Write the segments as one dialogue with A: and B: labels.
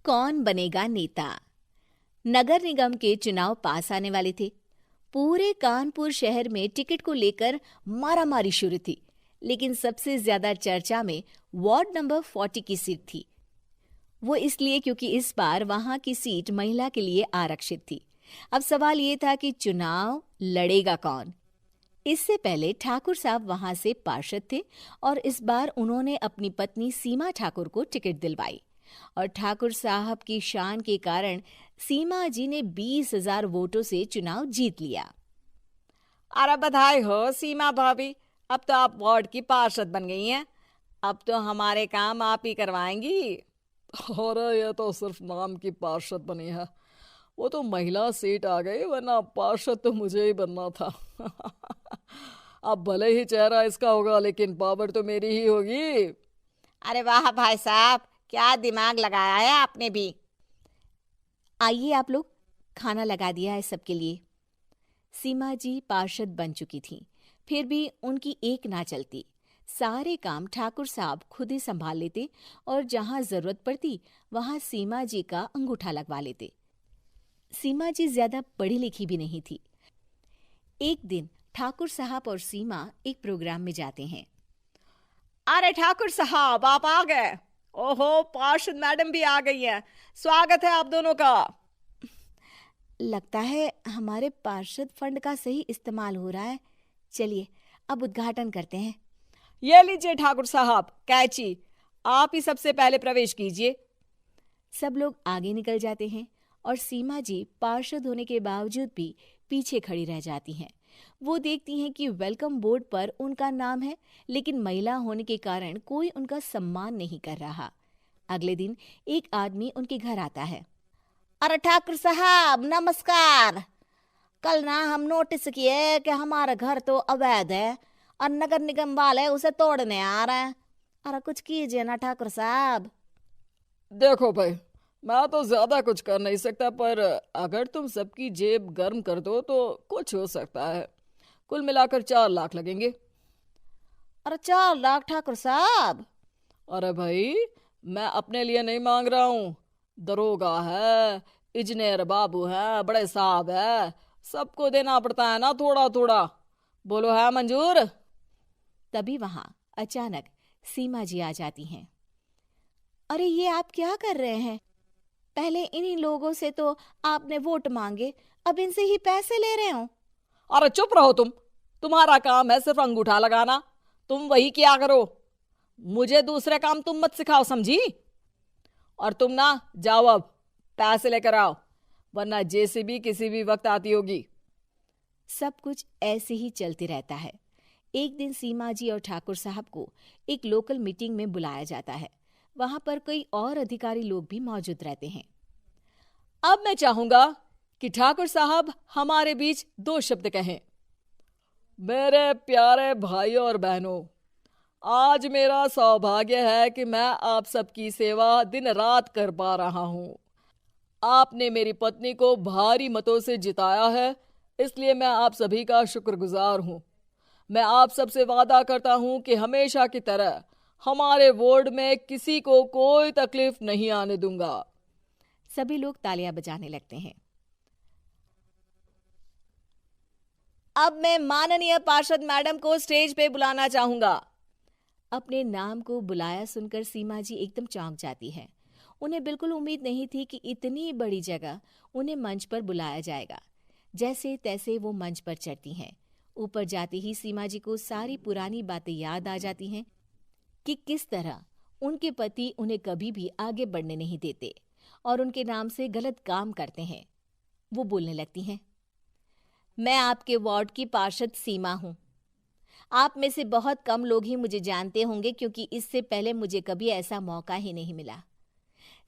A: कौन बनेगा नेता। नगर निगम के चुनाव पास आने वाले थे। पूरे कानपुर शहर में टिकट को लेकर मारामारी शुरू थी, लेकिन सबसे ज्यादा चर्चा में वार्ड नंबर 40 की सीट थी। वो इसलिए क्योंकि इस बार वहां की सीट महिला के लिए आरक्षित थी। अब सवाल ये था कि चुनाव लड़ेगा कौन। इससे पहले ठाकुर साहब वहां से पार्षद थे और इस बार उन्होंने अपनी पत्नी सीमा ठाकुर को टिकट दिलवाई और ठाकुर साहब की शान के कारण सीमा जी ने 20,000 वोटों से चुनाव जीत लिया।
B: अरे बधाई हो सीमा भाभी, अब तो आप वार्ड की पार्षद बन गई हैं। अब तो हमारे काम आप ही करवाएंगी।
C: अरे ये तो सिर्फ नाम की पार्षद बनी है, वो तो महिला सीट आ गई, वरना पार्षद तो मुझे ही बनना था। अब भले ही चेहरा इसका होगा, लेकिन पावर तो मेरी ही होगी।
B: अरे वाह भाई साहब, क्या दिमाग लगाया है आपने भी।
A: आइए आप लोग, खाना लगा दिया है सबके लिए। सीमा जी पार्षद बन चुकी थीं, फिर भी उनकी एक ना चलती। सारे काम ठाकुर साहब खुद ही संभाल लेते और जहां जरूरत पड़ती वहां सीमा जी का अंगूठा लगवा लेते। सीमा जी ज्यादा पढ़ी लिखी भी नहीं थी। एक दिन ठाकुर साहब और सीमा एक प्रोग्राम में जाते हैं।
B: अरे ठाकुर साहब, आप आ गए। ओहो, पार्षद मैडम भी आ गई हैं। स्वागत है आप दोनों का।
A: लगता है हमारे पार्षद फंड का सही इस्तेमाल हो रहा है। चलिए अब उद्घाटन करते हैं।
B: ये लीजिए ठाकुर साहब कैची, आप ही सबसे पहले प्रवेश कीजिए।
A: सब लोग आगे निकल जाते हैं और सीमा जी पार्षद होने के बावजूद भी पीछे खड़ी रह जाती हैं। वो देखती हैं कि वेलकम बोर्ड पर उनका नाम है, लेकिन महिला होने के कारण कोई उनका सम्मान नहीं कर रहा। अगले दिन एक आदमी उनके घर आता है।
B: अरे ठाकुर साहब नमस्कार। कल ना हम नोटिस किए कि हमारा घर तो अवैध है और नगर निगम वाले उसे तोड़ने आ रहे हैं। अरे कुछ कीजिए ना ठाकुर साहब।
C: देखो भाई, मैं तो ज्यादा कुछ कर नहीं सकता, पर अगर तुम सबकी जेब गर्म कर दो तो कुछ हो सकता है। कुल मिलाकर 4 लाख लगेंगे।
B: अरे 4 लाख ठाकुर साहब?
C: अरे भाई, मैं अपने लिए नहीं मांग रहा हूँ। दरोगा है, इंजीनियर बाबू है, बड़े साहब है, सबको देना पड़ता है ना थोड़ा थोड़ा। बोलो है मंजूर?
A: तभी वहां अचानक सीमा जी आ जाती हैं। अरे ये आप क्या कर रहे हैं? पहले इन्हीं लोगों से तो आपने वोट मांगे, अब इनसे ही पैसे ले रहे हो।
C: अरे चुप रहो तुम। तुम्हारा काम है सिर्फ अंगूठा लगाना, तुम वही किया करो। मुझे दूसरे काम तुम मत सिखाओ, समझी? और तुम ना जाओ, अब पैसे लेकर आओ, वरना जेसीबी किसी भी वक्त आती होगी।
A: सब कुछ ऐसे ही चलते रहता है। एक दिन सीमा जी और ठाकुर साहब को एक लोकल मीटिंग में बुलाया जाता है। वहां पर कई और अधिकारी लोग भी मौजूद रहते हैं।
C: अब मैं चाहूंगा कि ठाकुर साहब हमारे बीच 2 शब्द कहें। मेरे प्यारे भाइयों और बहनों, आज मेरा सौभाग्य है कि मैं आप सबकी सेवा दिन रात कर पा रहा हूं। आपने मेरी पत्नी को भारी मतों से जिताया है, इसलिए मैं आप सभी का शुक्रगुजार हूं। मैं आप सबसे वादा करता हूं कि हमेशा की तरह हमारे वार्ड में किसी को कोई तकलीफ नहीं आने दूंगा।
A: सभी लोग तालियां बजाने लगते हैं।
B: अब मैं माननीय पार्षद मैडम को स्टेज पे बुलाना चाहूंगा।
A: अपने नाम को बुलाया सुनकर सीमा जी एकदम चौंक जाती है। उन्हें बिल्कुल उम्मीद नहीं थी कि इतनी बड़ी जगह उन्हें मंच पर बुलाया जाएगा। जैसे तैसे वो मंच पर चढ़ती हैं। ऊपर जाते ही सीमा जी को सारी पुरानी बातें याद आ जाती हैं कि किस तरह उनके पति उन्हें कभी भी आगे बढ़ने नहीं देते और उनके नाम से गलत काम करते हैं। वो बोलने लगती हैं। मैं आपके वार्ड की पार्षद सीमा हूं। आप में से बहुत कम लोग ही मुझे जानते होंगे, क्योंकि इससे पहले मुझे कभी ऐसा मौका ही नहीं मिला।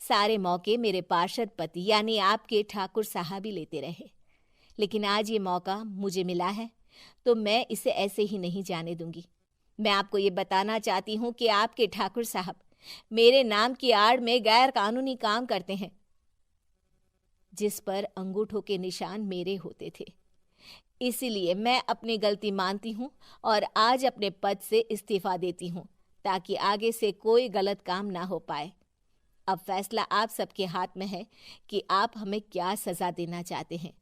A: सारे मौके मेरे पार्षद पति यानी आपके ठाकुर साहब ही लेते रहे, लेकिन आज ये मौका मुझे मिला है तो मैं इसे ऐसे ही नहीं जाने दूंगी। मैं आपको ये बताना चाहती हूँ कि आपके ठाकुर साहब मेरे नाम की आड़ में गैर कानूनी काम करते हैं, जिस पर अंगूठों के निशान मेरे होते थे। इसीलिए मैं अपनी गलती मानती हूँ और आज अपने पद से इस्तीफा देती हूँ, ताकि आगे से कोई गलत काम ना हो पाए। अब फैसला आप सबके हाथ में है कि आप हमें क्या सजा देना चाहते हैं।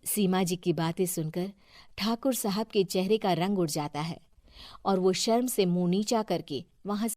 A: सीमा जी की बातें सुनकर ठाकुर साहब के चेहरे का रंग उड़ जाता है और वो शर्म से मुंह नीचा करके वहां